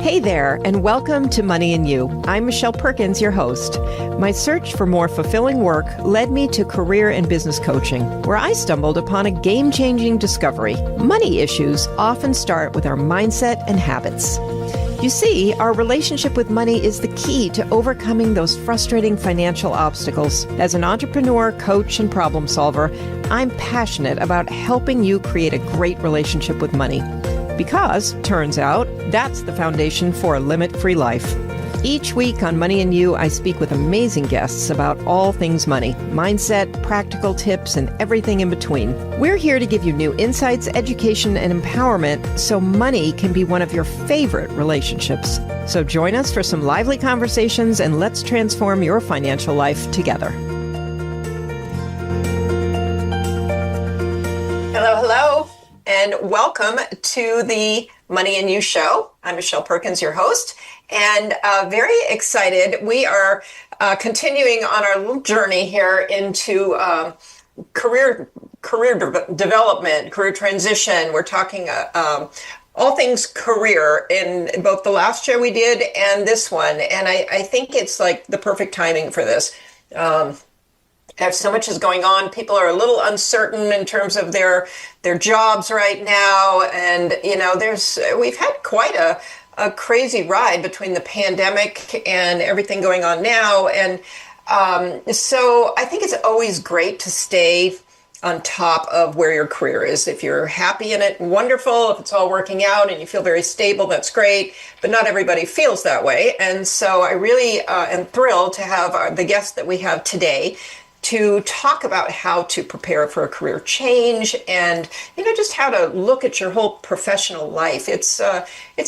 Hey there, and welcome to Money and You. I'm Michelle Perkins, your host. My search for more fulfilling work led me to career and business coaching, where I stumbled upon a game-changing discovery. Money issues often start with our mindset and habits. You see, our relationship with money is the key to overcoming those frustrating financial obstacles. As an entrepreneur, coach, and problem solver, I'm passionate about helping you create a great relationship with money. Because, turns out, that's the foundation for a limit-free life. Each week on Money and You, I speak with amazing guests about all things money, mindset, practical tips, and everything in between. We're here to give you new insights, education, and empowerment so money can be one of your favorite relationships. So join us for some lively conversations and let's transform your financial life together. Hello, and welcome to the Money and You show. I'm Michelle Perkins, your host, and very excited. We are continuing on our little journey here into career development, career transition. We're talking all things career in both the last show we did and this one, and I think it's like the perfect timing for this. So much is going on. People are a little uncertain in terms of their jobs right now. And, you know, we've had quite a crazy ride between the pandemic and everything going on now. And so I think it's always great to stay on top of where your career is. If you're happy in it, wonderful. If it's all working out and you feel very stable, that's great. But not everybody feels that way. And so I really am thrilled to have the guest that we have today to talk about how to prepare for a career change and, you know, just how to look at your whole professional life. It's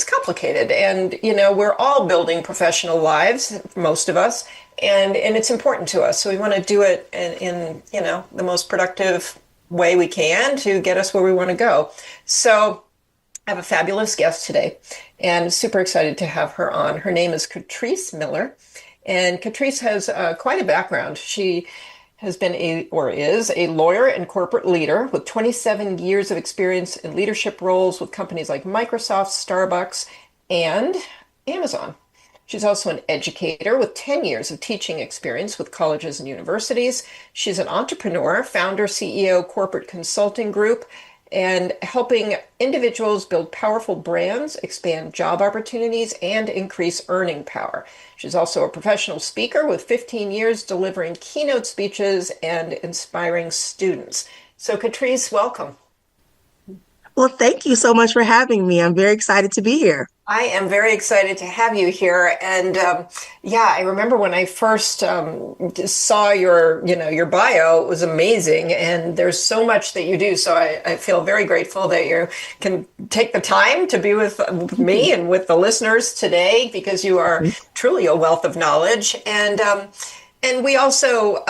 complicated, and, you know, we're all building professional lives, most of us, and it's important to us. So we want to do it in you know, the most productive way we can to get us where we want to go. So I have a fabulous guest today, and super excited to have her on. Her name is Catrice Miller, and Catrice has quite a background. She has been is a lawyer and corporate leader with 27 years of experience in leadership roles with companies like Microsoft, Starbucks, and Amazon. She's also an educator with 10 years of teaching experience with colleges and universities. She's an entrepreneur, founder, CEO, corporate consulting group, and helping individuals build powerful brands, expand job opportunities, and increase earning power. She's also a professional speaker with 15 years delivering keynote speeches and inspiring students. So, Catrice, welcome. Well, thank you so much for having me. I'm very excited to be here. I am very excited to have you here. And I remember when I first saw your bio, it was amazing. And there's so much that you do. So I feel very grateful that you can take the time to be with me and with the listeners today, because you are truly a wealth of knowledge. And we also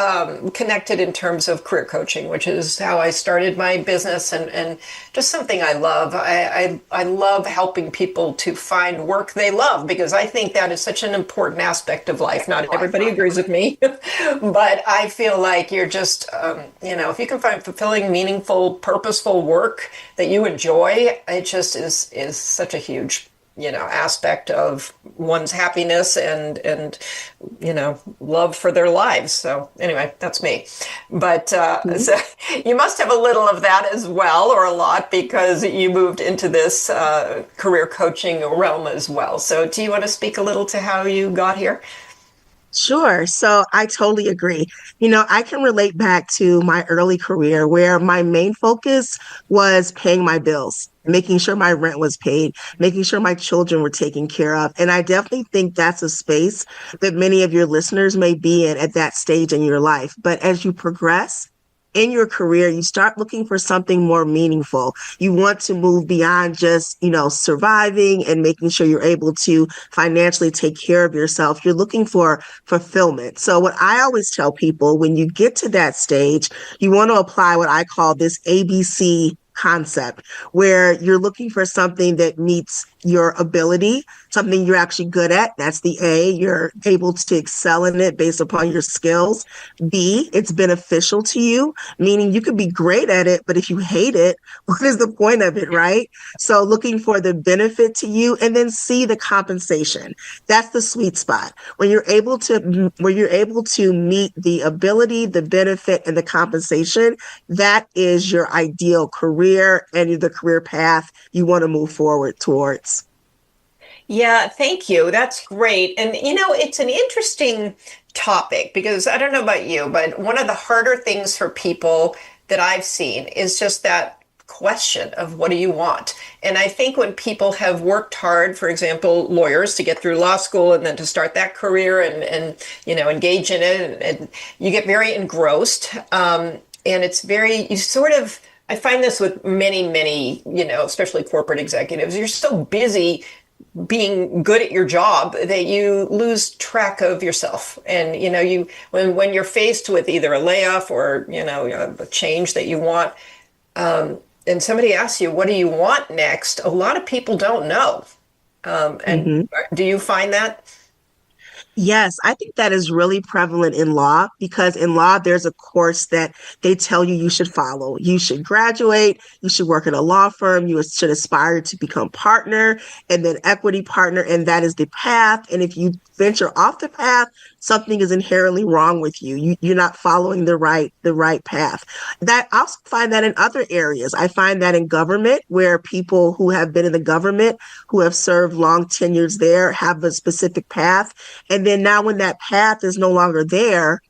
connected in terms of career coaching, which is how I started my business, and just something I love. I love helping people to find work they love, because I think that is such an important aspect of life. Not everybody agrees with me, but I feel like you're just, if you can find fulfilling, meaningful, purposeful work that you enjoy, it just is such a huge aspect of one's happiness and love for their lives. So anyway, that's me. But so you must have a little of that as well, or a lot, because you moved into this career coaching realm as well. So do you want to speak a little to how you got here? Sure. So I totally agree. I can relate back to my early career where my main focus was paying my bills, making sure my rent was paid, making sure my children were taken care of. And I definitely think that's a space that many of your listeners may be in at that stage in your life. But as you progress in your career, you start looking for something more meaningful. You want to move beyond just, surviving and making sure you're able to financially take care of yourself. You're looking for fulfillment. So what I always tell people, when you get to that stage, you want to apply what I call this ABC concept, where you're looking for something that meets your ability, something you're actually good at. That's the A. You're able to excel in it based upon your skills. B, it's beneficial to you, meaning you could be great at it, but if you hate it, what is the point of it, right? So looking for the benefit to you. And then C, the compensation. That's the sweet spot. When you're able to meet the ability, the benefit, and the compensation, that is your ideal career and the career path you want to move forward towards. Yeah, thank you. That's great. And it's an interesting topic because I don't know about you, but one of the harder things for people that I've seen is just that question of what do you want? And I think when people have worked hard, for example, lawyers to get through law school and then to start that career and engage in it, and you get very engrossed. And it's very, you sort of, I find this with many, especially corporate executives, you're so busy being good at your job that you lose track of yourself. And when you're faced with either a layoff or a change that you want, and somebody asks you, what do you want next? A lot of people don't know. And do you find that? Yes, I think that is really prevalent in law because in law, there's a course that they tell you should follow. You should graduate, you should work at a law firm, you should aspire to become partner and then equity partner, and that is the path. And if you venture off the path, something is inherently wrong with you. You're not following the right path. That I also find that in other areas. I find that in government, where people who have been in the government, who have served long tenures there, have a specific path. And then now when that path is no longer there,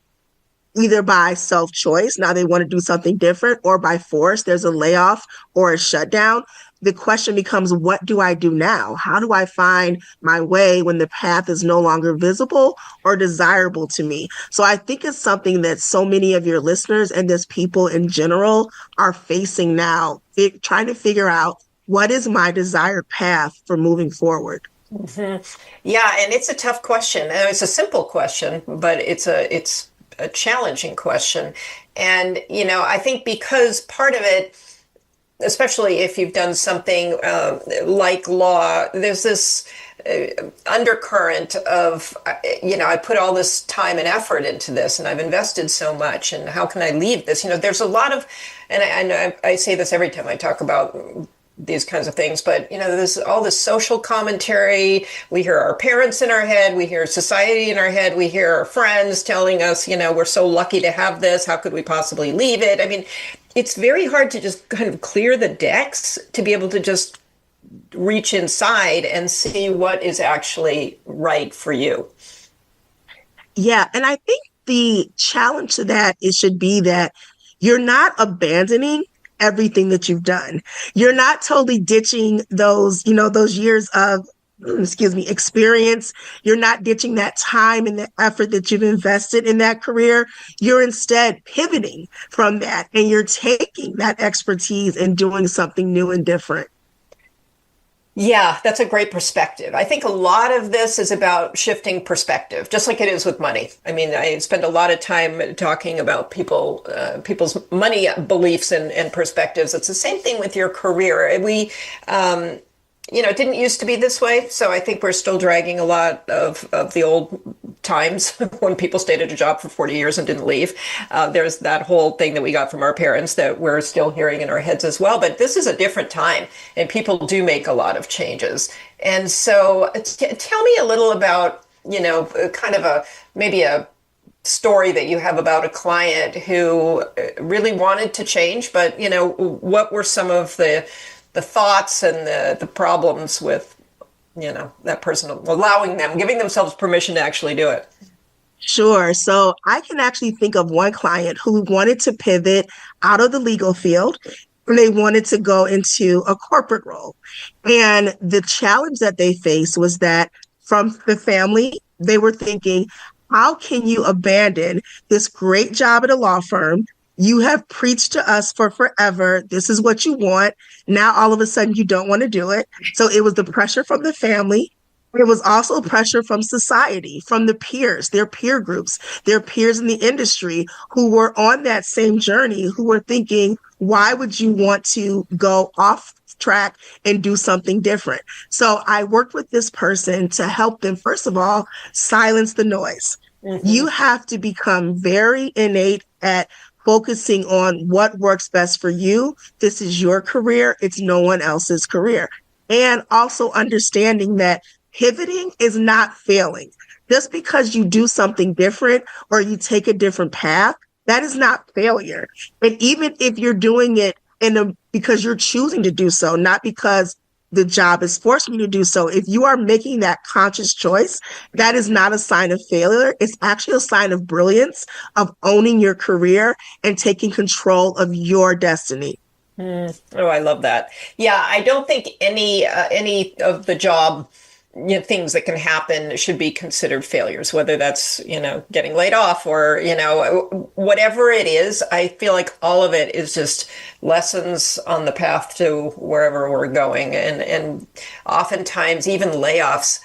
either by self-choice, now they want to do something different, or by force, there's a layoff or a shutdown. The question becomes, what do I do now? How do I find my way when the path is no longer visible or desirable to me? So I think it's something that so many of your listeners and just people in general are facing now, trying to figure out what is my desired path for moving forward. Mm-hmm. Yeah, and it's a tough question. It's a simple question, but it's a challenging question. And, I think because part of it, especially if you've done something like law, there's this undercurrent of, I put all this time and effort into this and I've invested so much and how can I leave this? There's a lot of, and I say this every time I talk about these kinds of things, but there's all this social commentary. We hear our parents in our head, we hear society in our head, we hear our friends telling us, we're so lucky to have this. How could we possibly leave it? I mean, it's very hard to just kind of clear the decks to be able to just reach inside and see what is actually right for you. Yeah, and I think the challenge to that should be that you're not abandoning everything that you've done. You're not totally ditching those years of, experience. You're not ditching that time and the effort that you've invested in that career. You're instead pivoting from that and you're taking that expertise and doing something new and different. Yeah, that's a great perspective. I think a lot of this is about shifting perspective, just like it is with money. I mean, I spend a lot of time talking about people's money beliefs and perspectives. It's the same thing with your career. It didn't used to be this way. So I think we're still dragging a lot of the old times when people stayed at a job for 40 years and didn't leave. There's that whole thing that we got from our parents that we're still hearing in our heads as well. But this is a different time and people do make a lot of changes. And so tell me a little about, kind of maybe a story that you have about a client who really wanted to change, but, what were some of the thoughts and the problems with, that person giving themselves permission to actually do it? Sure. So I can actually think of one client who wanted to pivot out of the legal field and they wanted to go into a corporate role. And the challenge that they faced was that from the family, they were thinking, how can you abandon this great job at a law firm? You have preached to us for forever. This is what you want. Now, all of a sudden, you don't want to do it. So it was the pressure from the family. It was also pressure from society, from the peers, their peer groups, their peers in the industry who were on that same journey, who were thinking, Why would you want to go off track and do something different? So I worked with this person to help them, first of all, silence the noise. Hmm. You have to become very innate at focusing on what works best for you. This is your career, it's no one else's career. And also understanding that pivoting is not failing. Just because you do something different or you take a different path, that is not failure. And even if you're doing it because you're choosing to do so, not because the job is forcing you to do so. If you are making that conscious choice, that is not a sign of failure. It's actually a sign of brilliance, of owning your career and taking control of your destiny. Oh, I love that. Yeah, I don't think any of the job, things that can happen should be considered failures, whether that's, getting laid off or, whatever it is. I feel like all of it is just lessons on the path to wherever we're going. And oftentimes even layoffs,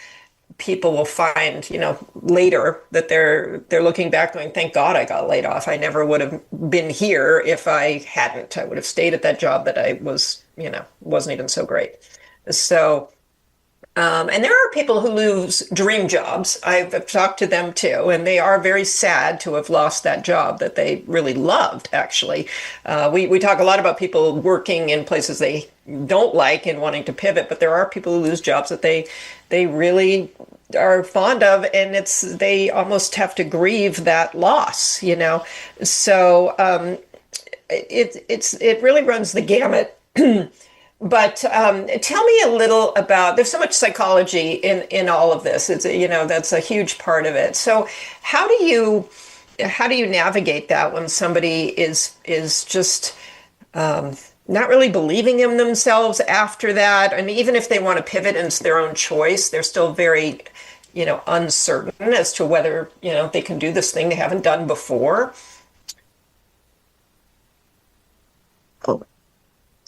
people will find, later that they're looking back going, thank God I got laid off. I never would have been here if I hadn't. I would have stayed at that job that I was, wasn't even so great. So, and there are people who lose dream jobs. I've talked to them too, and they are very sad to have lost that job that they really loved, actually. We talk a lot about people working in places they don't like and wanting to pivot, but there are people who lose jobs that they really are fond of, and they almost have to grieve that loss. So it really runs the gamut. But tell me a little about, there's so much psychology in all of this. It's, that's a huge part of it. So how do you navigate that when somebody is just not really believing in themselves after that? And even if they want to pivot and it's their own choice, they're still very, uncertain as to whether, they can do this thing they haven't done before. Oh,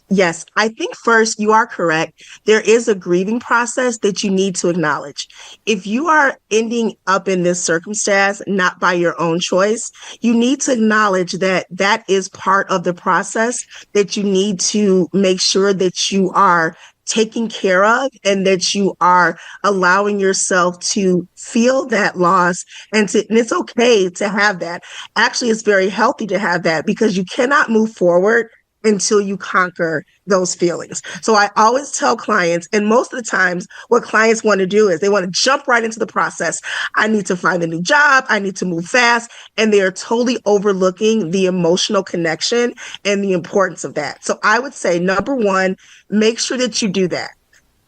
yes, I think first you are correct. There is a grieving process that you need to acknowledge. If you are ending up in this circumstance, not by your own choice, you need to acknowledge that that is part of the process that you need to make sure that you are taking care of and that you are allowing yourself to feel that loss and it's okay to have that. Actually, it's very healthy to have that because you cannot move forward until you conquer those feelings. So I always tell clients, and most of the times what clients want to do is they want to jump right into the process. I need to find a new job. I need to move fast. And they are totally overlooking the emotional connection and the importance of that. So I would say, number one, make sure that you do that.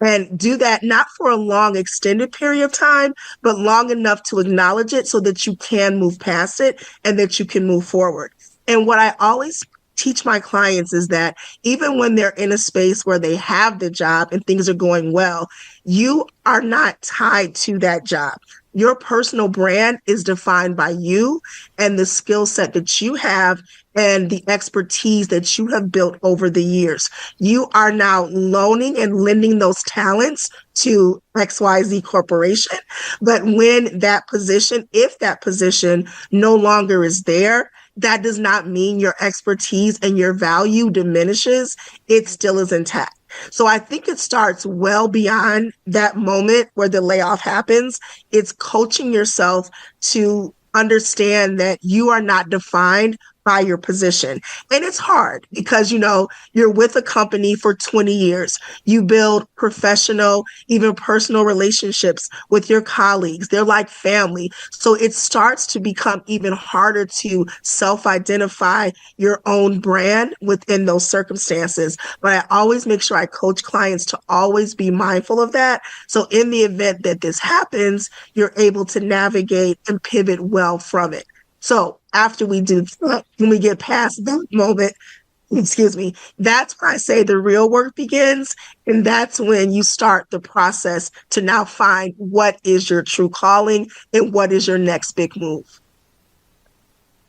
And do that not for a long extended period of time, but long enough to acknowledge it so that you can move past it and that you can move forward. And what I always teach my clients is that even when they're in a space where they have the job and things are going well, you are not tied to that job. Your personal brand is defined by you and the skill set that you have and the expertise that you have built over the years. You are now loaning and lending those talents to XYZ Corporation. But when that position, if that position no longer is there, that does not mean your expertise and your value diminishes. It still is intact. So I think it starts well beyond that moment where the layoff happens. It's coaching yourself to understand that you are not defined by your position. And it's hard because, you're with a company for 20 years. You build professional, even personal relationships with your colleagues. They're like family. So it starts to become even harder to self-identify your own brand within those circumstances. But I always make sure I coach clients to always be mindful of that. So in the event that this happens, you're able to navigate and pivot well from it. So after we do, when we get past that moment, excuse me, that's when I say the real work begins. And that's when you start the process to now find what is your true calling and what is your next big move.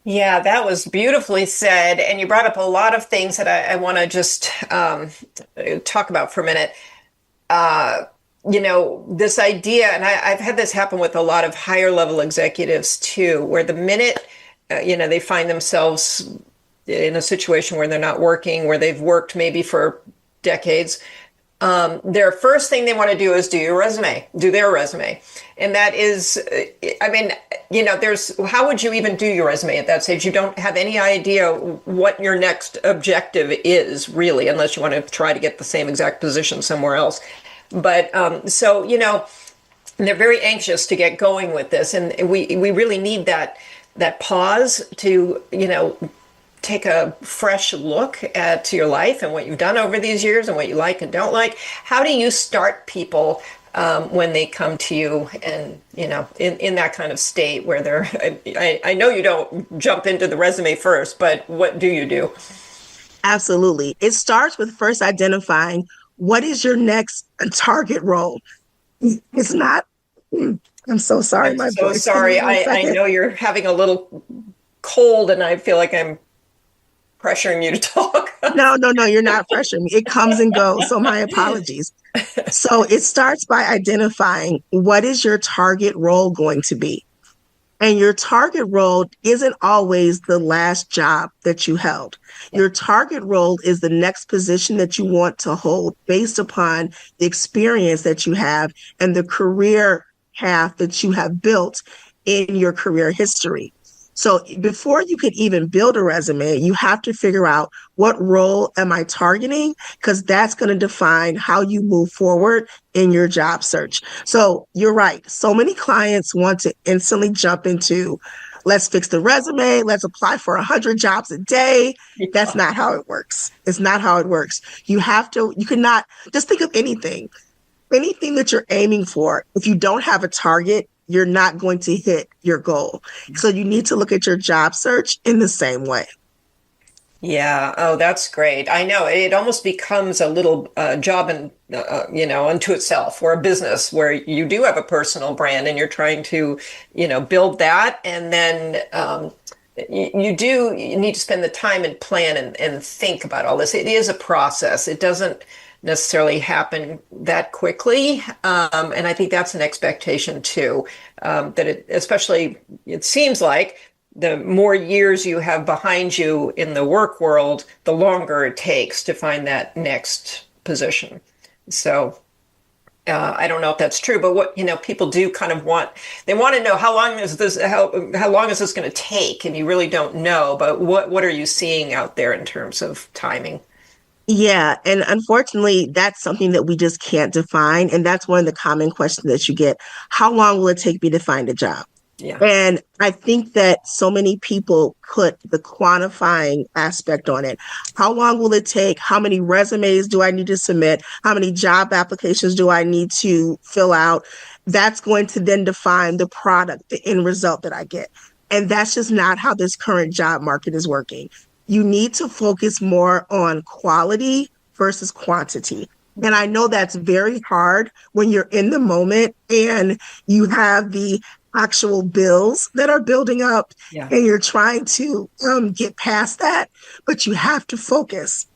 Yeah, that was beautifully said. And you brought up a lot of things that I want to just talk about for a minute. This idea, and I've had this happen with a lot of higher level executives too, where the minute, they find themselves in a situation where they're not working, where they've worked maybe for decades, their first thing they want to do is do their resume. And that is, I mean, how would you even do your resume at that stage? You don't have any idea what your next objective is, really, unless you want to try to get the same exact position somewhere else. But they're very anxious to get going with this. And we really need that pause to, take a fresh look at your life and what you've done over these years and what you like and don't like. How do you start people when they come to you and, in that kind of state where they're, I know you don't jump into the resume first, but what do you do? Absolutely. It starts with first identifying what is your next target role. It's not, I'm so sorry. I'm so sorry. I know you're having a little cold and I feel like I'm pressuring you to talk. No, you're not pressuring me. It comes and goes. So my apologies. So it starts by identifying what is your target role going to be. And your target role isn't always the last job that you held. Your target role is the next position that you want to hold based upon the experience that you have and the career path that you have built in your career history. So before you could even build a resume, you have to figure out what role am I targeting? Because that's going to define how you move forward in your job search. So you're right. So many clients want to instantly jump into, let's fix the resume. Let's apply for 100 jobs a day. Yeah. That's not how it works. It's not how it works. You cannot just think of anything that you're aiming for. If you don't have a target, you're not going to hit your goal. So you need to look at your job search in the same way. Yeah. Oh, that's great. I know it almost becomes a little job unto itself, or a business where you do have a personal brand and you're trying to, build that. And then you need to spend the time and plan and think about all this. It is a process. It doesn't necessarily happen that quickly. And I think that's an expectation too, especially it seems like the more years you have behind you in the work world, the longer it takes to find that next position. So I don't know if that's true, but what, people do kind of want to know how long is this going to take? And you really don't know, but what are you seeing out there in terms of timing? Yeah. And unfortunately, that's something that we just can't define. And that's one of the common questions that you get. How long will it take me to find a job? Yeah. And I think that so many people put the quantifying aspect on it. How long will it take? How many resumes do I need to submit? How many job applications do I need to fill out? That's going to then define the product, the end result that I get. And that's just not how this current job market is working. You need to focus more on quality versus quantity. And I know that's very hard when you're in the moment and you have the actual bills that are building up, yeah, and you're trying to get past that, but you have to focus.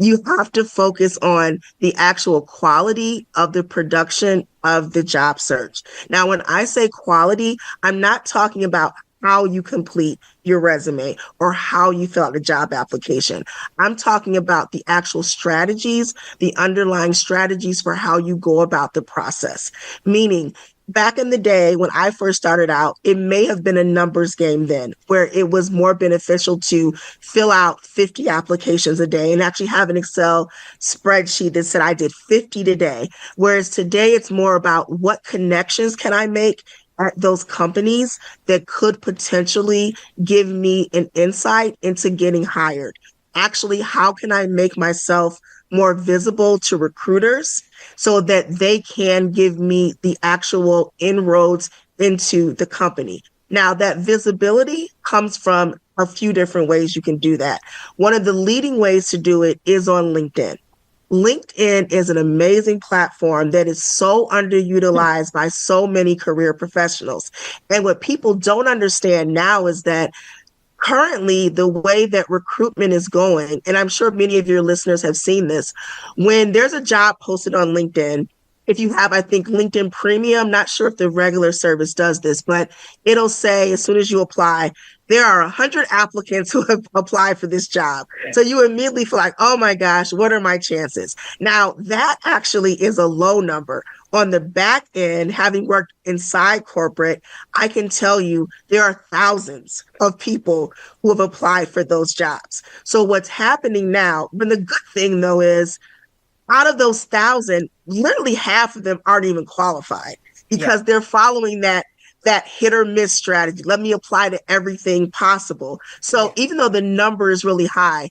You have to focus on the actual quality of the production of the job search. Now, when I say quality, I'm not talking about how you complete your resume or how you fill out a job application. I'm talking about the actual strategies, the underlying strategies for how you go about the process. Meaning, back in the day when I first started out, it may have been a numbers game then, where it was more beneficial to fill out 50 applications a day and actually have an Excel spreadsheet that said I did 50 today. Whereas today it's more about what connections can I make at those companies that could potentially give me an insight into getting hired. Actually, how can I make myself more visible to recruiters so that they can give me the actual inroads into the company? Now, that visibility comes from a few different ways you can do that. One of the leading ways to do it is on LinkedIn. LinkedIn is an amazing platform that is so underutilized by so many career professionals. And what people don't understand now is that currently the way that recruitment is going, and I'm sure many of your listeners have seen this, when there's a job posted on LinkedIn if you have, I think, LinkedIn Premium, not sure if the regular service does this, but it'll say as soon as you apply, there are 100 applicants who have applied for this job. So you immediately feel like, oh my gosh, what are my chances? Now, that actually is a low number. On the back end, having worked inside corporate, I can tell you there are thousands of people who have applied for those jobs. So what's happening now, but the good thing though is out of those thousand, literally half of them aren't even qualified because they're following that hit or miss strategy. Let me apply to everything possible. So even though the number is really high,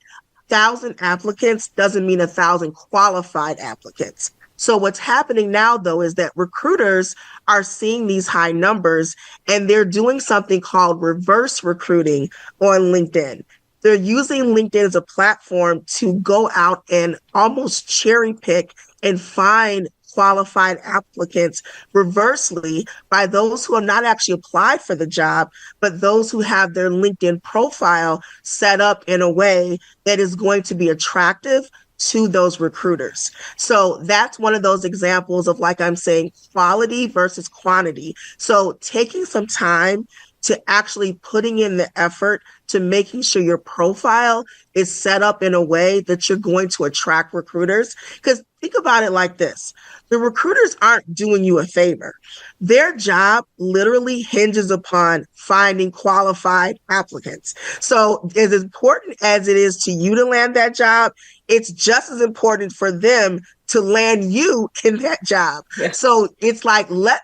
1,000 applicants doesn't mean 1,000 qualified applicants. So what's happening now, though, is that recruiters are seeing these high numbers and they're doing something called reverse recruiting on LinkedIn. They're using LinkedIn as a platform to go out and almost cherry pick and find qualified applicants reversely by those who have not actually applied for the job, but those who have their LinkedIn profile set up in a way that is going to be attractive to those recruiters. So that's one of those examples of, like I'm saying, quality versus quantity. So taking some time to actually putting in the effort to making sure your profile is set up in a way that you're going to attract recruiters. Because think about it like this. The recruiters aren't doing you a favor. Their job literally hinges upon finding qualified applicants. So as important as it is to you to land that job, it's just as important for them to land you in that job. Yes. So it's like, why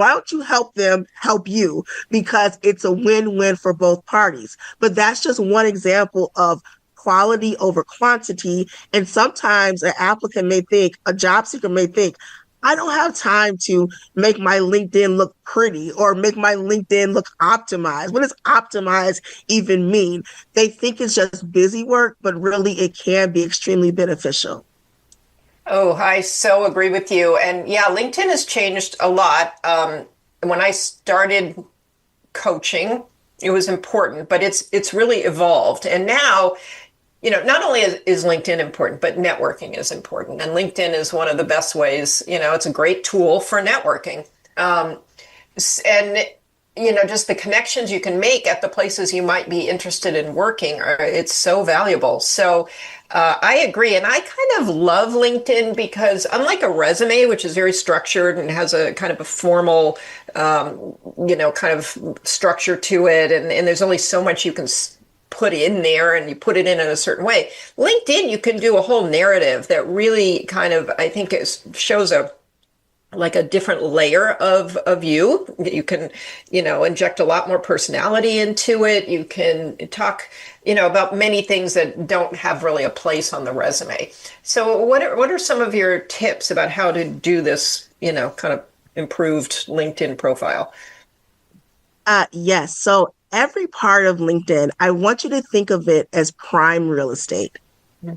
don't you help them help you? Because it's a win-win for both parties. But that's just one example of quality over quantity. And sometimes an applicant may think, a job seeker may think, I don't have time to make my LinkedIn look pretty or make my LinkedIn look optimized. What does optimize even mean? They think it's just busy work, but really it can be extremely beneficial. Oh, I so agree with you. And yeah, LinkedIn has changed a lot. When I started coaching, it was important, but it's really evolved. And now, not only is LinkedIn important, but networking is important. And LinkedIn is one of the best ways, it's a great tool for networking. And just the connections you can make at the places you might be interested in working, it's so valuable. So I agree. And I kind of love LinkedIn because unlike a resume, which is very structured and has a kind of a formal, kind of structure to it, and there's only so much you can put in there and you put it in a certain way. LinkedIn, you can do a whole narrative that really kind of, I think, shows a different layer of you. You can, inject a lot more personality into it. You can talk, about many things that don't have really a place on the resume. So what are some of your tips about how to do this, kind of improved LinkedIn profile? Yes. So every part of LinkedIn, I want you to think of it as prime real estate.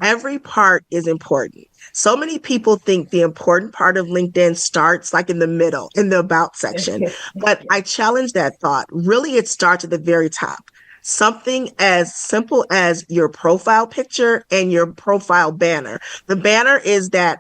Every part is important. So many people think the important part of LinkedIn starts like in the middle, in the about section. But I challenge that thought. Really, it starts at the very top. Something as simple as your profile picture and your profile banner. The banner is that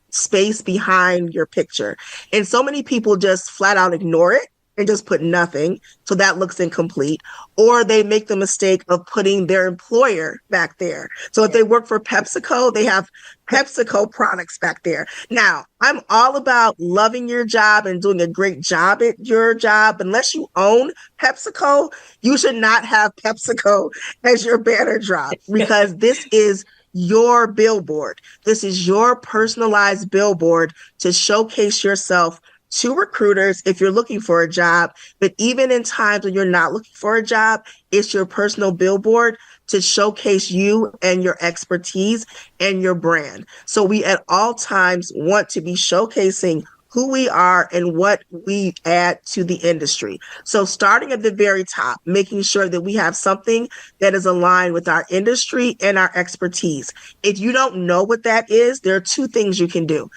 space behind your picture. And so many people just flat out ignore it and just put nothing. So that looks incomplete. Or they make the mistake of putting their employer back there. So if they work for PepsiCo, they have PepsiCo products back there. Now, I'm all about loving your job and doing a great job at your job. Unless you own PepsiCo, you should not have PepsiCo as your banner drop because this is your billboard. This is your personalized billboard to showcase yourself to recruiters if you're looking for a job. But even in times when you're not looking for a job, it's your personal billboard to showcase you and your expertise and your brand. So we at all times want to be showcasing who we are and what we add to the industry. So starting at the very top, making sure that we have something that is aligned with our industry and our expertise. If you don't know what that is, there are two things you can do.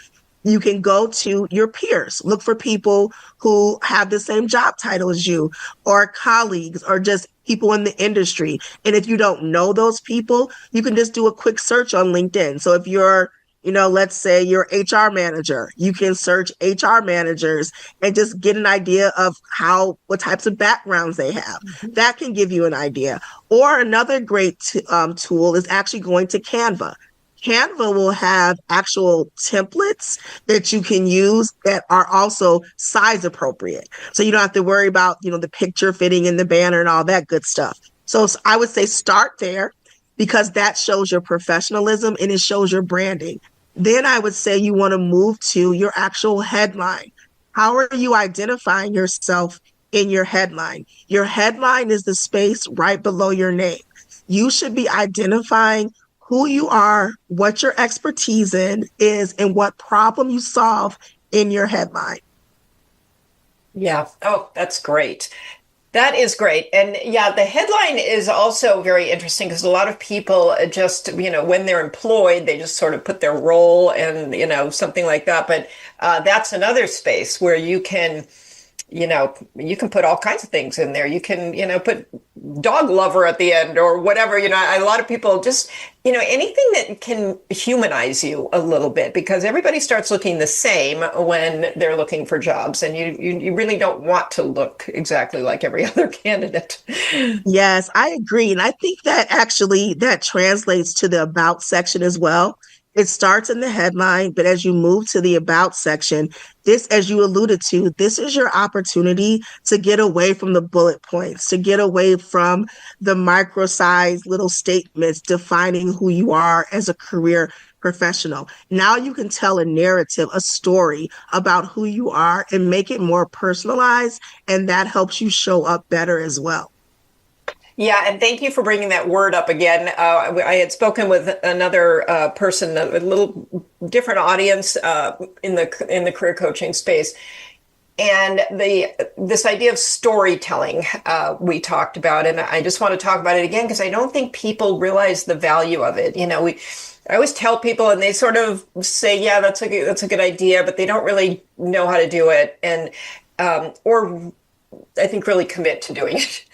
You can go to your peers, look for people who have the same job title as you, or colleagues, or just people in the industry. And if you don't know those people, you can just do a quick search on LinkedIn. So if you're Let's say you're HR manager. You can search HR managers and just get an idea of what types of backgrounds they have. Mm-hmm. That can give you an idea. Or another great tool is actually going to Canva. Canva will have actual templates that you can use that are also size appropriate. So you don't have to worry about, the picture fitting in the banner and all that good stuff. So I would say start there, because that shows your professionalism and it shows your branding. Then I would say you want to move to your actual headline. How are you identifying yourself in your headline? Your headline is the space right below your name. You should be identifying who you are, what your expertise is, and what problem you solve in your headline. Yeah. Oh, that's great. That is great. And yeah, the headline is also very interesting because a lot of people just, when they're employed, they just sort of put their role and, something like that. But that's another space where you can put all kinds of things in there. You can, put dog lover at the end or whatever. A lot of people just, anything that can humanize you a little bit, because everybody starts looking the same when they're looking for jobs, and you really don't want to look exactly like every other candidate. Yes, I agree. And I think that actually that translates to the about section as well. It starts in the headline, but as you move to the about section, this, as you alluded to, this is your opportunity to get away from the bullet points, to get away from the micro-sized little statements defining who you are as a career professional. Now you can tell a narrative, a story about who you are and make it more personalized, and that helps you show up better as well. Yeah, and thank you for bringing that word up again. I had spoken with another person, a little different audience in the career coaching space, and this idea of storytelling we talked about, and I just want to talk about it again because I don't think people realize the value of it. I always tell people, and they sort of say, "Yeah, that's a good idea," but they don't really know how to do it, and or I think really commit to doing it.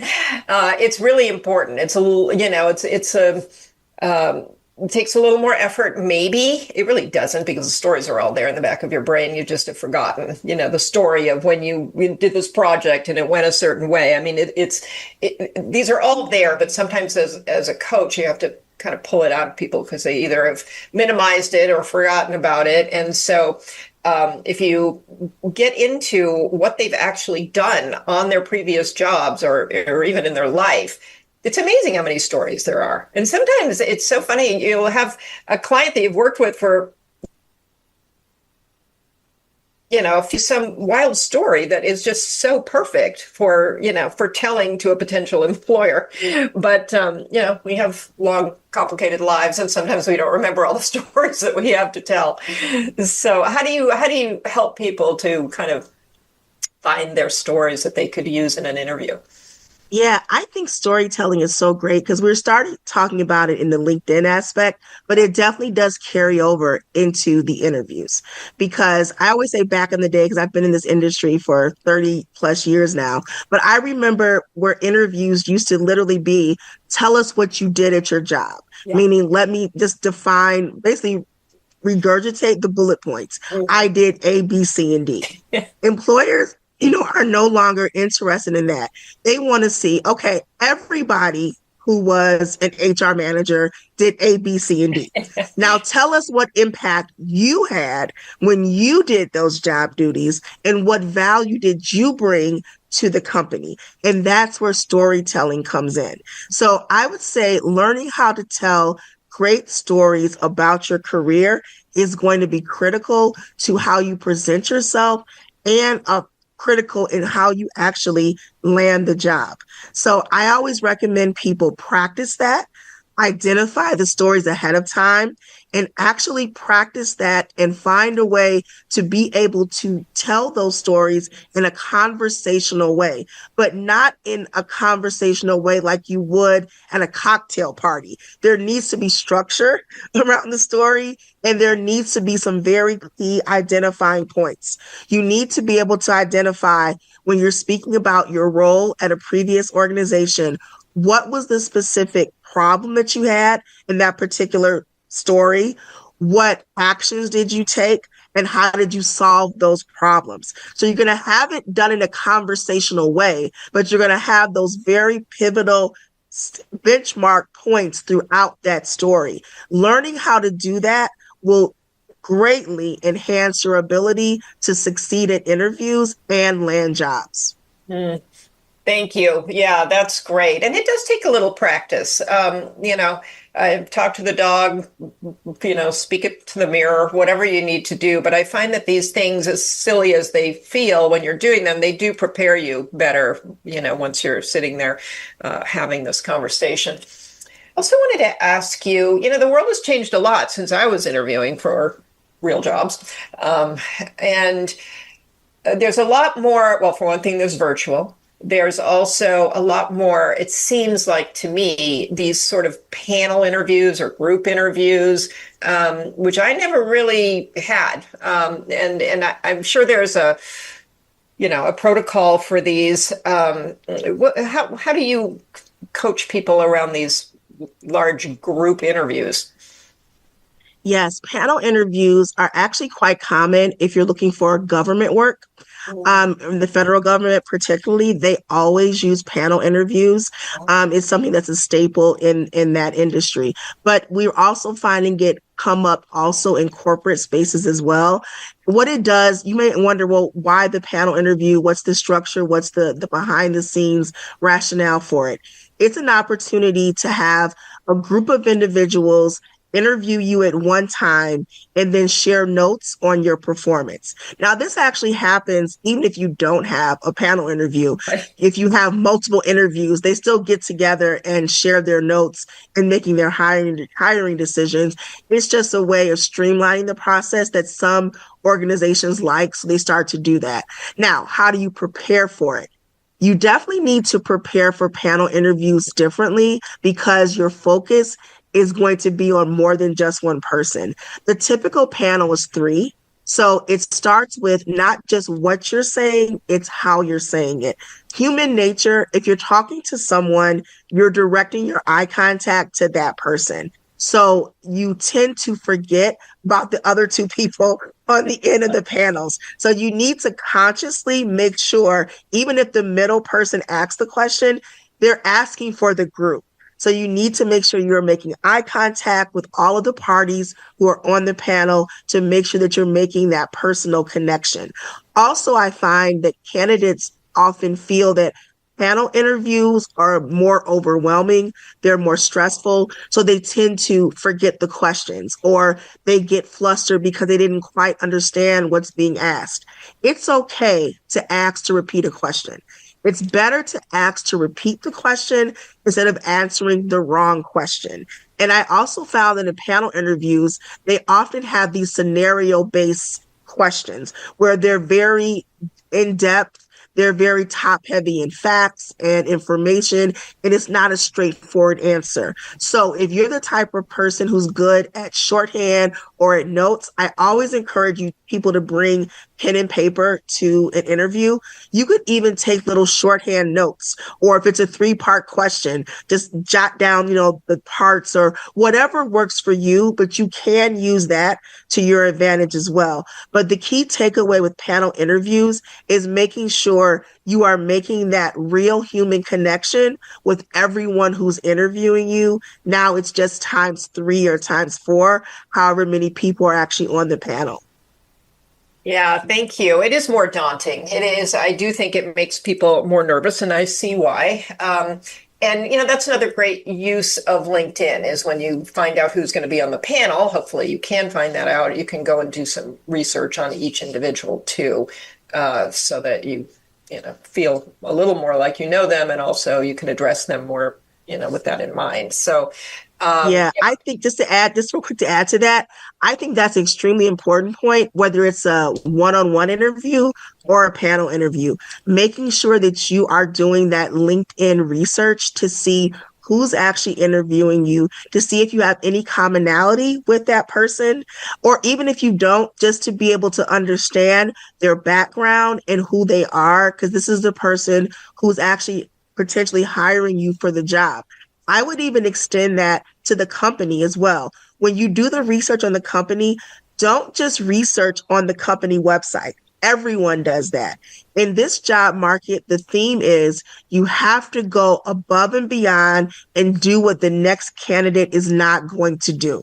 It's really important. It's a little, it takes a little more effort. Maybe it really doesn't, because the stories are all there in the back of your brain. You just have forgotten, the story of when you did this project and it went a certain way. I mean, these are all there, but sometimes as a coach, you have to kind of pull it out of people because they either have minimized it or forgotten about it. And so if you get into what they've actually done on their previous jobs or even in their life, it's amazing how many stories there are. And sometimes it's so funny. You'll have a client that you've worked with for, some wild story that is just so perfect for telling to a potential employer. But, we have long, complicated lives, and sometimes we don't remember all the stories that we have to tell. So how do you help people to kind of find their stories that they could use in an interview? Yeah, I think storytelling is so great because we're starting talking about it in the LinkedIn aspect, but it definitely does carry over into the interviews. Because I always say back in the day, because I've been in this industry for 30 plus years now, but I remember where interviews used to literally be, tell us what you did at your job. Yeah. Meaning, let me just define, basically regurgitate the bullet points. Mm-hmm. I did A, B, C, and D. Employers are no longer interested in that. They want to see, okay, everybody who was an HR manager did A, B, C, and D. Now tell us what impact you had when you did those job duties and what value did you bring to the company. And that's where storytelling comes in. So I would say learning how to tell great stories about your career is going to be critical to how you present yourself and critical in how you actually land the job. So I always recommend people practice that, identify the stories ahead of time, and actually practice that and find a way to be able to tell those stories in a conversational way, but not in a conversational way like you would at a cocktail party. There needs to be structure around the story, and there needs to be some very key identifying points. You need to be able to identify when you're speaking about your role at a previous organization, what was the specific problem that you had in that particular story? what actions did you take, and how did you solve those problems? So you're going to have it done in a conversational way, but you're going to have those very pivotal benchmark points throughout that story. Learning how to do that will greatly enhance your ability to succeed at interviews and land jobs. Mm. Thank you. Yeah, that's great. And it does take a little practice. I talk to the dog, speak it to the mirror, whatever you need to do. But I find that these things, as silly as they feel when you're doing them, they do prepare you better, once you're sitting there having this conversation. I also wanted to ask you, the world has changed a lot since I was interviewing for real jobs. And there's a lot more, well, for one thing, there's virtual. There's also a lot more, it seems like to me, these sort of panel interviews or group interviews, which I never really had. And I'm sure there's a protocol for these. How do you coach people around these large group interviews? Yes, panel interviews are actually quite common if you're looking for government work. In the federal government, particularly, they always use panel interviews. It's something that's a staple in that industry. But we're also finding it come up also in corporate spaces as well. What it does, you may wonder, well, why the panel interview? What's the structure? What's the behind the scenes rationale for it? It's an opportunity to have a group of individuals interview you at one time and then share notes on your performance. Now, this actually happens even if you don't have a panel interview. If you have multiple interviews, they still get together and share their notes and making their hiring decisions. It's just a way of streamlining the process that some organizations like, so they start to do that. Now, how do you prepare for it? You definitely need to prepare for panel interviews differently because your focus is going to be on more than just one person. The typical panel is 3. So it starts with not just what you're saying, it's how you're saying it. Human nature, if you're talking to someone, you're directing your eye contact to that person. So you tend to forget about the other 2 people on the end of the panels. So you need to consciously make sure, even if the middle person asks the question, they're asking for the group. So you need to make sure you're making eye contact with all of the parties who are on the panel to make sure that you're making that personal connection. Also, I find that candidates often feel that panel interviews are more overwhelming, they're more stressful, so they tend to forget the questions or they get flustered because they didn't quite understand what's being asked. It's okay to ask to repeat a question. It's better to ask to repeat the question instead of answering the wrong question. And I also found that in panel interviews, they often have these scenario-based questions where they're very in-depth. They're very top heavy in facts and information, and it's not a straightforward answer. So if you're the type of person who's good at shorthand or at notes, I always encourage people to bring pen and paper to an interview. You could even take little shorthand notes, or if it's a 3-part question, just jot down, the parts or whatever works for you, but you can use that to your advantage as well. But the key takeaway with panel interviews is making sure you are making that real human connection with everyone who's interviewing you. Now it's just times 3 or times 4, however many people are actually on the panel. Yeah, thank you. It is more daunting. It is. I do think it makes people more nervous, and I see why. And that's another great use of LinkedIn is when you find out who's going to be on the panel. Hopefully you can find that out. You can go and do some research on each individual too, so that you feel a little more like you know them, and also you can address them more, with that in mind. So I think just real quick to add to that, I think that's an extremely important point, whether it's a one-on-one interview or a panel interview, making sure that you are doing that LinkedIn research to see who's actually interviewing you, to see if you have any commonality with that person, or even if you don't, just to be able to understand their background and who they are, because this is the person who's actually potentially hiring you for the job. I would even extend that to the company as well. when you do the research on the company, don't just research on the company website. Everyone does that. In this job market, the theme is you have to go above and beyond and do what the next candidate is not going to do.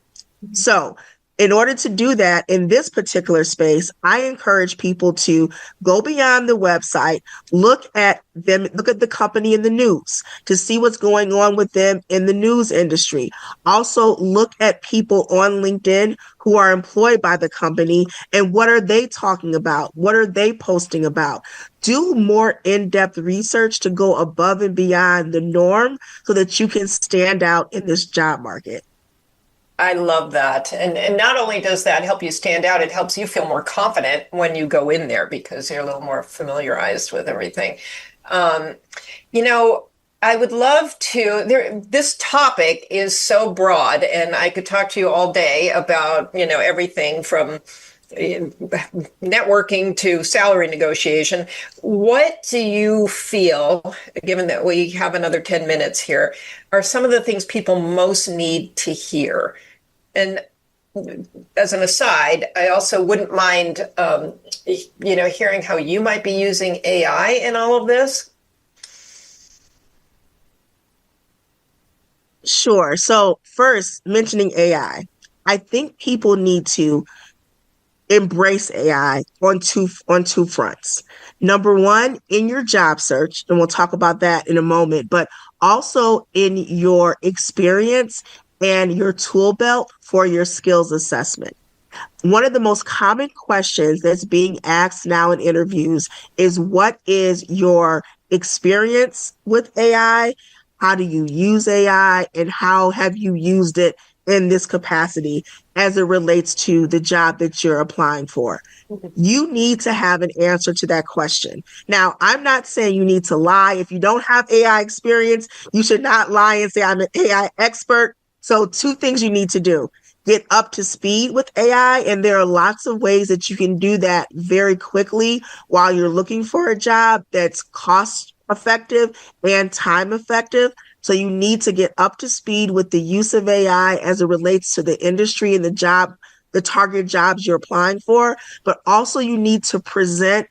So, in order to do that in this particular space, I encourage people to go beyond the website, look at them, look at the company in the news to see what's going on with them in the news industry. Also, look at people on LinkedIn who are employed by the company and what are they talking about? What are they posting about? Do more in-depth research to go above and beyond the norm so that you can stand out in this job market. I love that. And not only does that help you stand out, it helps you feel more confident when you go in there because you're a little more familiarized with everything. You know, I would love to, this topic is so broad, and I could talk to you all day about, you know, everything from networking to salary negotiation. What do you feel, given that we have another 10 minutes here, are some of the things people most need to hear? And as an aside, I also wouldn't mind, you know, hearing how you might be using AI in all of this. Sure. So first, mentioning AI, I think people need to embrace AI on two fronts. Number one, in your job search, and we'll talk about that in a moment, but also in your experience and your tool belt for your skills assessment. One of the most common questions that's being asked now in interviews is, what is your experience with AI? How do you use AI, and how have you used it in this capacity as it relates to the job that you're applying for? You need to have an answer to that question. Now, I'm not saying you need to lie. If you don't have AI experience, you should not lie and say, I'm an AI expert. So two things you need to do: get up to speed with AI. And there are lots of ways that you can do that very quickly while you're looking for a job that's cost effective and time effective. So you need to get up to speed with the use of AI as it relates to the industry and the target jobs you're applying for. But also you need to present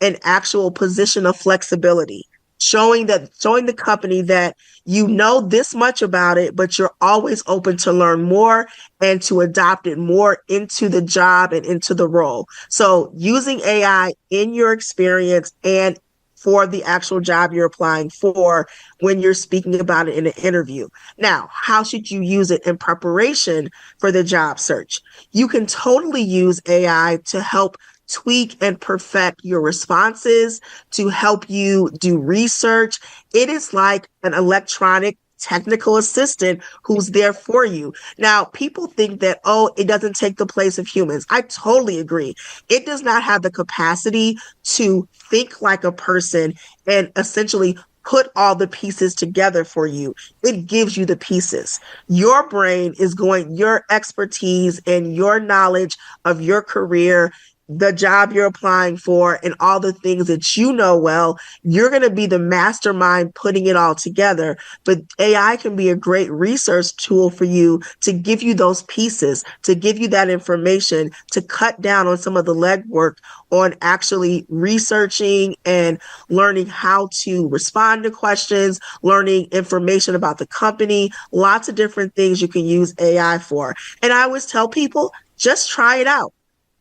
an actual position of flexibility, showing the company that you know this much about it, but you're always open to learn more and to adopt it more into the job and into the role. So using AI in your experience and for the actual job you're applying for when you're speaking about it in an interview. Now, how should you use it in preparation for the job search? You can totally use AI to help tweak and perfect your responses, to help you do research. It is like an electronic technical assistant who's there for you. Now, people think that, oh, it doesn't take the place of humans. I totally agree. It does not have the capacity to think like a person and essentially put all the pieces together for you. It gives you the pieces. Your brain is your expertise and your knowledge of your career, the job you're applying for, and all the things that you know well. You're going to be the mastermind putting it all together. But AI can be a great research tool for you to give you those pieces, to give you that information, to cut down on some of the legwork on actually researching and learning how to respond to questions, learning information about the company, lots of different things you can use AI for. And I always tell people, just try it out.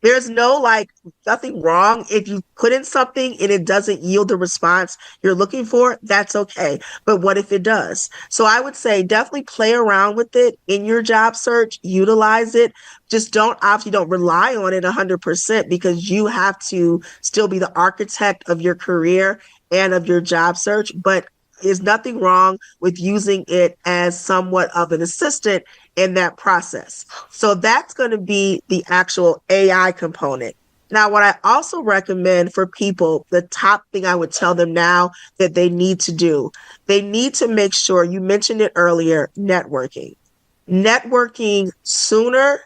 There's nothing wrong if you put in something and it doesn't yield the response you're looking for. That's okay. But what if it does? So I would say definitely play around with it in your job search, utilize it. Just don't rely on it 100% because you have to still be the architect of your career and of your job search. But there's nothing wrong with using it as somewhat of an assistant in that process. So that's going to be the actual AI component. Now, what I also recommend for people, the top thing I would tell them now that they need to do, they need to make sure, you mentioned it earlier, networking. Networking sooner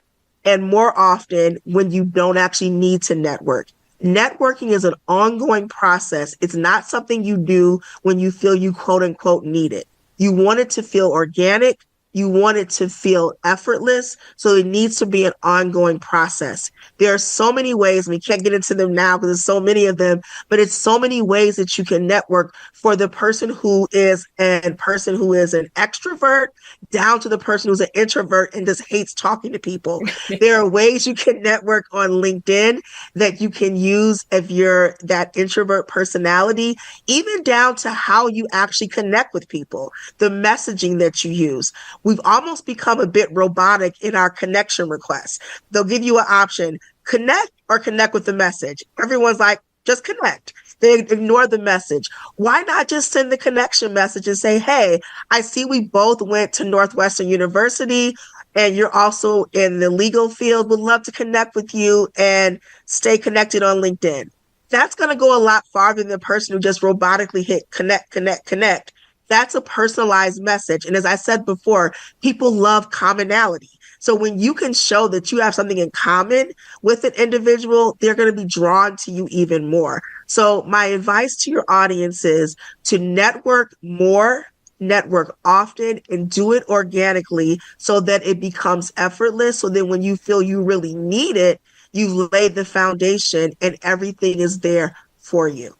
and more often when you don't actually need to network. Networking is an ongoing process. It's not something you do when you feel you quote unquote need it. You want it to feel organic. You want it to feel effortless. So it needs to be an ongoing process. There are so many ways, we can't get into them now because there's so many of them, but it's so many ways that you can network for the person who is an extrovert down to the person who's an introvert and just hates talking to people. There are ways you can network on LinkedIn that you can use if you're that introvert personality, even down to how you actually connect with people, the messaging that you use. We've almost become a bit robotic in our connection requests. They'll give you an option, connect or connect with the message. Everyone's like, just connect. They ignore the message. Why not just send the connection message and say, hey, I see we both went to Northwestern University and you're also in the legal field. Would love to connect with you and stay connected on LinkedIn. That's going to go a lot farther than the person who just robotically hit connect, connect, connect. That's a personalized message. And as I said before, people love commonality. So when you can show that you have something in common with an individual, they're going to be drawn to you even more. So my advice to your audience is to network more, network often, and do it organically so that it becomes effortless. So that when you feel you really need it, you've laid the foundation and everything is there for you.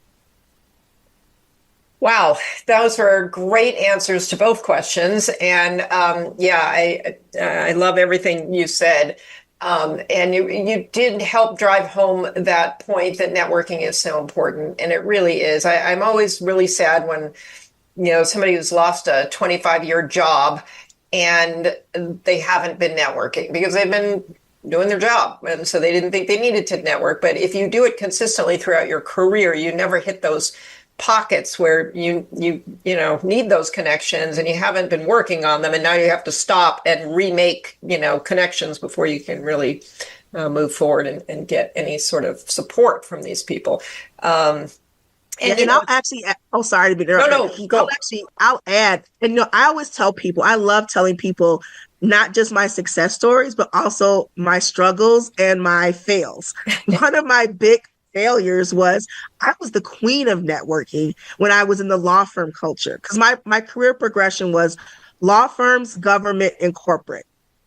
Wow, those were great answers to both questions. And I love everything you said. And you did help drive home that point that networking is so important. And it really is. I'm always really sad when, somebody who's lost a 25-year job and they haven't been networking because they've been doing their job. And so they didn't think they needed to network. But if you do it consistently throughout your career, you never hit those pockets where you need those connections and you haven't been working on them, and now you have to stop and remake connections before you can really move forward and get any sort of support from these people. I'll actually, sorry to be there. No, go. I'll add, and I always tell people, I love telling people not just my success stories, but also my struggles and my fails. One of my big failures was I was the queen of networking when I was in the law firm culture, because my career progression was law firms, government, and corporate.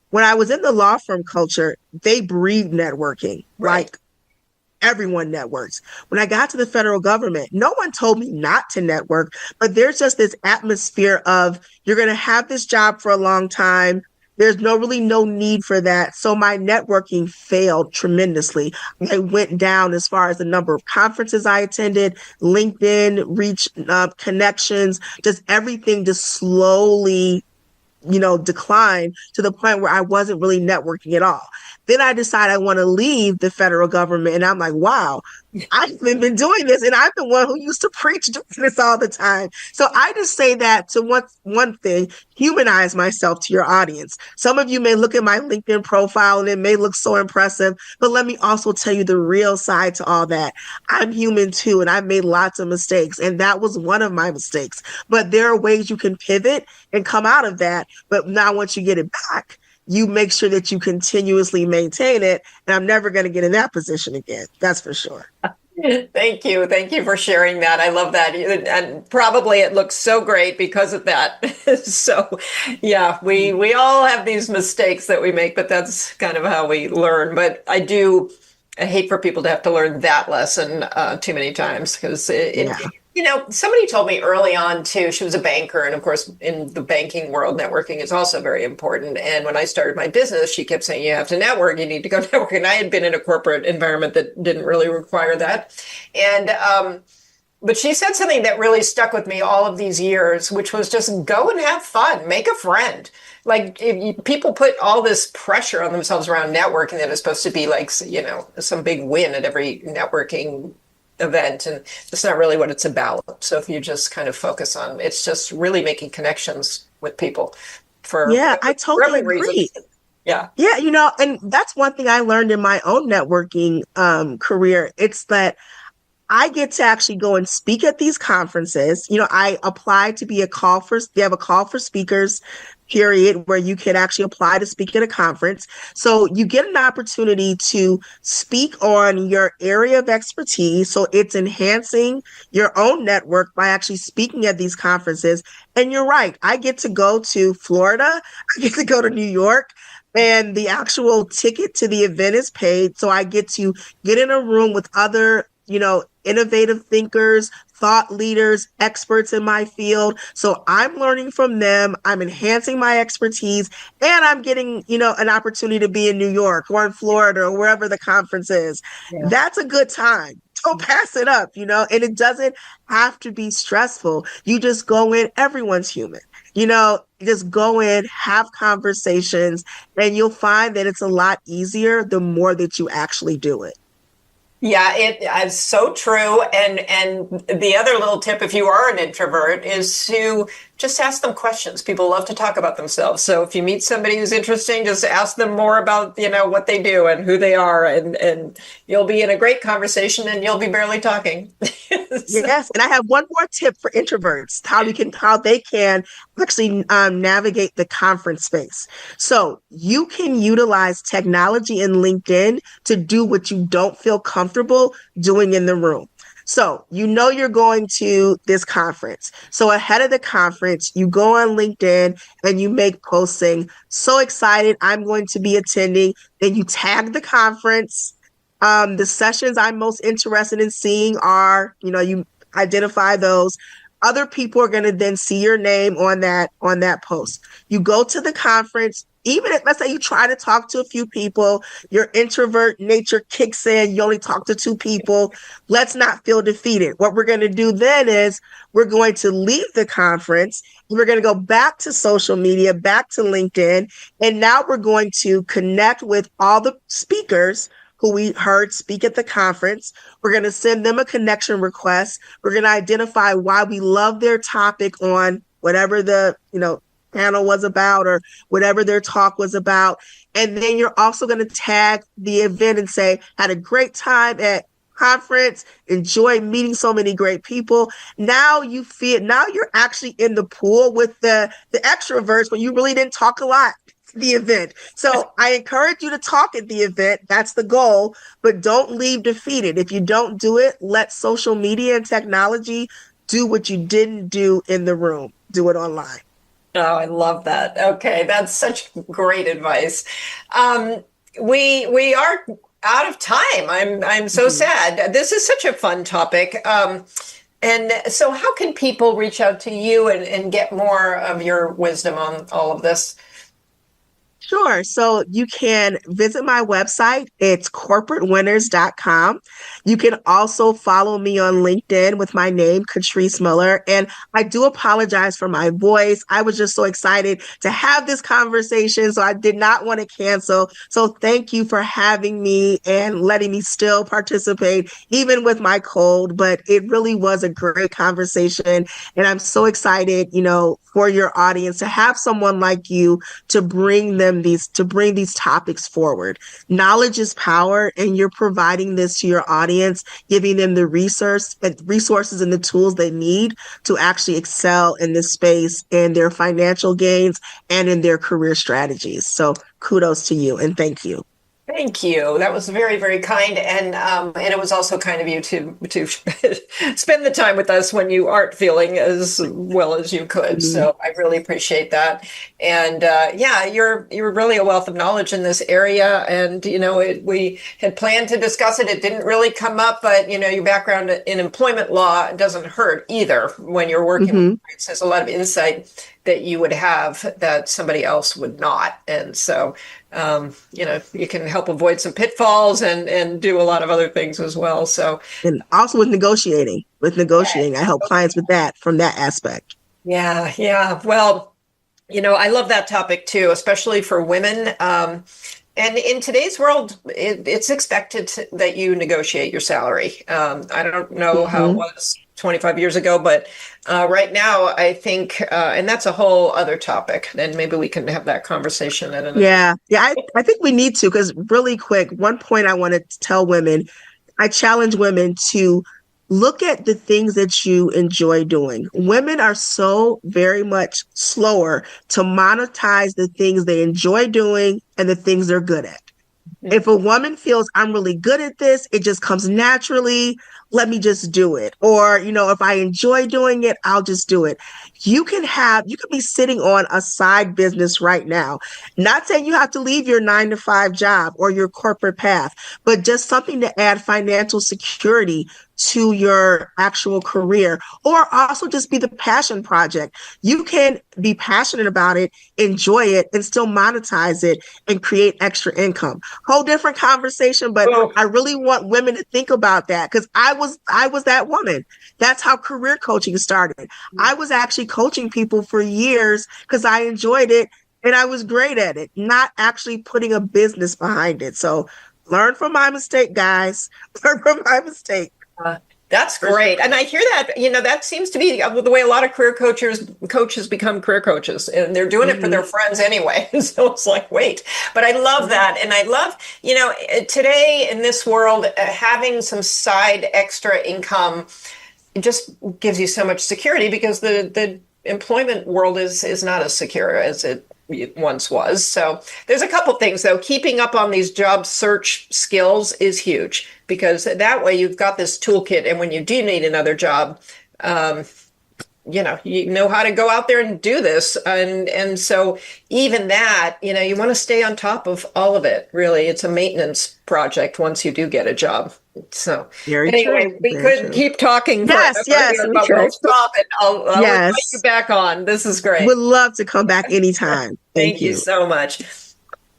When I was in the law firm culture, they breed networking. Right. Like everyone networks. When I got to the federal government, no one told me not to network, but there's just this atmosphere of you're going to have this job for a long time. There's no need for that. So my networking failed tremendously. I went down as far as the number of conferences I attended, LinkedIn, reach connections, just everything just slowly, declined to the point where I wasn't really networking at all. Then I decided I want to leave the federal government. And I'm like, wow, I've been doing this. And I'm the one who used to preach doing this all the time. So I just say that to one thing, humanize myself to your audience. Some of you may look at my LinkedIn profile and it may look so impressive, but let me also tell you the real side to all that. I'm human too, and I've made lots of mistakes. And that was one of my mistakes. But there are ways you can pivot and come out of that. But now once you get it back, you make sure that you continuously maintain it. And I'm never going to get in that position again. That's for sure. Thank you. Thank you for sharing that. I love that. And probably it looks so great because of that. So yeah, we all have these mistakes that we make, but that's kind of how we learn. But I hate for people to have to learn that lesson too many times because somebody told me early on too, she was a banker. And of course, in the banking world, networking is also very important. And when I started my business, she kept saying, you have to network, you need to go network. And I had been in a corporate environment that didn't really require that. And, but she said something that really stuck with me all of these years, which was just go and have fun, make a friend. Like people put all this pressure on themselves around networking that it's supposed to be like, some big win at every networking event, and that's not really what it's about. So if you just kind of focus on it's just really making connections with people I totally agree. Reasons. Yeah, and that's one thing I learned in my own networking career. It's that I get to actually go and speak at these conferences. I applied to be they have a call for speakers period where you can actually apply to speak at a conference. So you get an opportunity to speak on your area of expertise. So it's enhancing your own network by actually speaking at these conferences. And you're right, I get to go to Florida, I get to go to New York. And the actual ticket to the event is paid. So I get to get in a room with other, innovative thinkers, thought leaders, experts in my field. So I'm learning from them. I'm enhancing my expertise, and I'm getting, an opportunity to be in New York or in Florida or wherever the conference is. Yeah. That's a good time. Don't pass it up, and it doesn't have to be stressful. You just go in, everyone's human. Just go in, have conversations, and you'll find that it's a lot easier the more that you actually do it. Yeah, it is so true. And the other little tip, if you are an introvert, is to just ask them questions. People love to talk about themselves. So if you meet somebody who's interesting, just ask them more about, what they do and who they are. And you'll be in a great conversation and you'll be barely talking. Yes. And I have one more tip for introverts, how they can actually navigate the conference space. So you can utilize technology in LinkedIn to do what you don't feel comfortable doing in the room. So you're going to this conference. So ahead of the conference, you go on LinkedIn and you make posts saying, so excited, I'm going to be attending. Then you tag the conference. The sessions I'm most interested in seeing are, you identify those. Other people are going to then see your name on that post. You go to the conference. Even if, let's say, you try to talk to a few people, your introvert nature kicks in, you only talk to 2 people, let's not feel defeated. What we're going to do then is we're going to leave the conference, we're going to go back to social media, back to LinkedIn, and now we're going to connect with all the speakers who we heard speak at the conference. We're going to send them a connection request. We're going to identify why we love their topic on whatever the, panel was about or whatever their talk was about. And then you're also going to tag the event and say, had a great time at conference, enjoy meeting so many great people. Now you're actually in the pool with the extroverts, but you really didn't talk a lot at the event. So I encourage you to talk at the event. That's the goal, but don't leave defeated. If you don't do it, let social media and technology do what you didn't do in the room. Do it online. Oh, I love that. Okay, that's such great advice. We are out of time. I'm so sad. This is such a fun topic. And so how can people reach out to you and get more of your wisdom on all of this? Sure. So you can visit my website. It's corporatewinners.com. You can also follow me on LinkedIn with my name, Catrice Miller. And I do apologize for my voice. I was just so excited to have this conversation, so I did not want to cancel. So thank you for having me and letting me still participate, even with my cold. But it really was a great conversation. And I'm so excited, for your audience to have someone like you to bring these topics forward. Knowledge is power, and you're providing this to your audience, giving them the resources and the tools they need to actually excel in this space in their financial gains and in their career strategies. So kudos to you and thank you. Thank you. That was very, very kind, and it was also kind of you to spend the time with us when you aren't feeling as well as you could. Mm-hmm. So I really appreciate that. And you're really a wealth of knowledge in this area. And we had planned to discuss it. It didn't really come up, but your background in employment law doesn't hurt either when you're working. Mm-hmm. There's a lot of insight that you would have that somebody else would not. And so, you can help avoid some pitfalls and do a lot of other things as well. So, and also with negotiating, I help clients with that from that aspect. Yeah. Yeah. Well, I love that topic too, especially for women. And in today's world, it's expected that you negotiate your salary. I don't know how it was 25 years ago, but right now, I think, and that's a whole other topic, and maybe we can have that conversation at another. Yeah, I think we need to, because really quick, one point I want to tell women, I challenge women to look at the things that you enjoy doing. Women are so very much slower to monetize the things they enjoy doing and the things they're good at. If a woman feels I'm really good at this, it just comes naturally, let me just do it. Or, if I enjoy doing it, I'll just do it. You could be sitting on a side business right now. Not saying you have to leave your 9 to 5 job or your corporate path, but just something to add financial security to your actual career, or also just be the passion project. You can be passionate about it, enjoy it, and still monetize it and create extra income. Whole different conversation, but I really want women to think about that, because I was that woman. That's how career coaching started. I was actually coaching people for years because I enjoyed it and I was great at it, not actually putting a business behind it. So learn from my mistake, guys. Learn from my mistake. That's great. And I hear that, that seems to be the way a lot of career coaches become career coaches, and they're doing it for their friends anyway. So it's like, wait, but I love that. And I love, today in this world, having some side extra income, it just gives you so much security, because the employment world is not as secure as it once was. So there's a couple things, though. Keeping up on these job search skills is huge, because that way you've got this toolkit, and when you do need another job, you know how to go out there and do this. And so even that, you want to stay on top of all of it. Really, it's a maintenance project once you do get a job. So anyway, we could keep talking. Yes, but we'll stop it. I'll invite you back on. This is great. Would love to come back anytime. Thank you so much.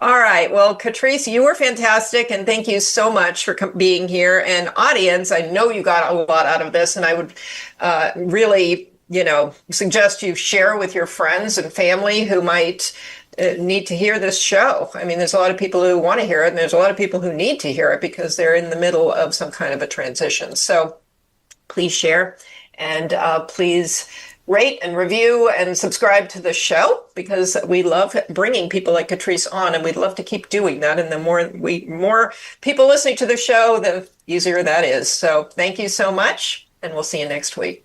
All right. Well, Catrice, you were fantastic, and thank you so much for being here. And audience, I know you got a lot out of this, and I would really, suggest you share with your friends and family who might need to hear this show. I mean, there's a lot of people who want to hear it, and there's a lot of people who need to hear it because they're in the middle of some kind of a transition. So please share, and please rate and review and subscribe to the show, because we love bringing people like Catrice on, and we'd love to keep doing that. And the more people listening to the show, the easier that is. So thank you so much, and we'll see you next week.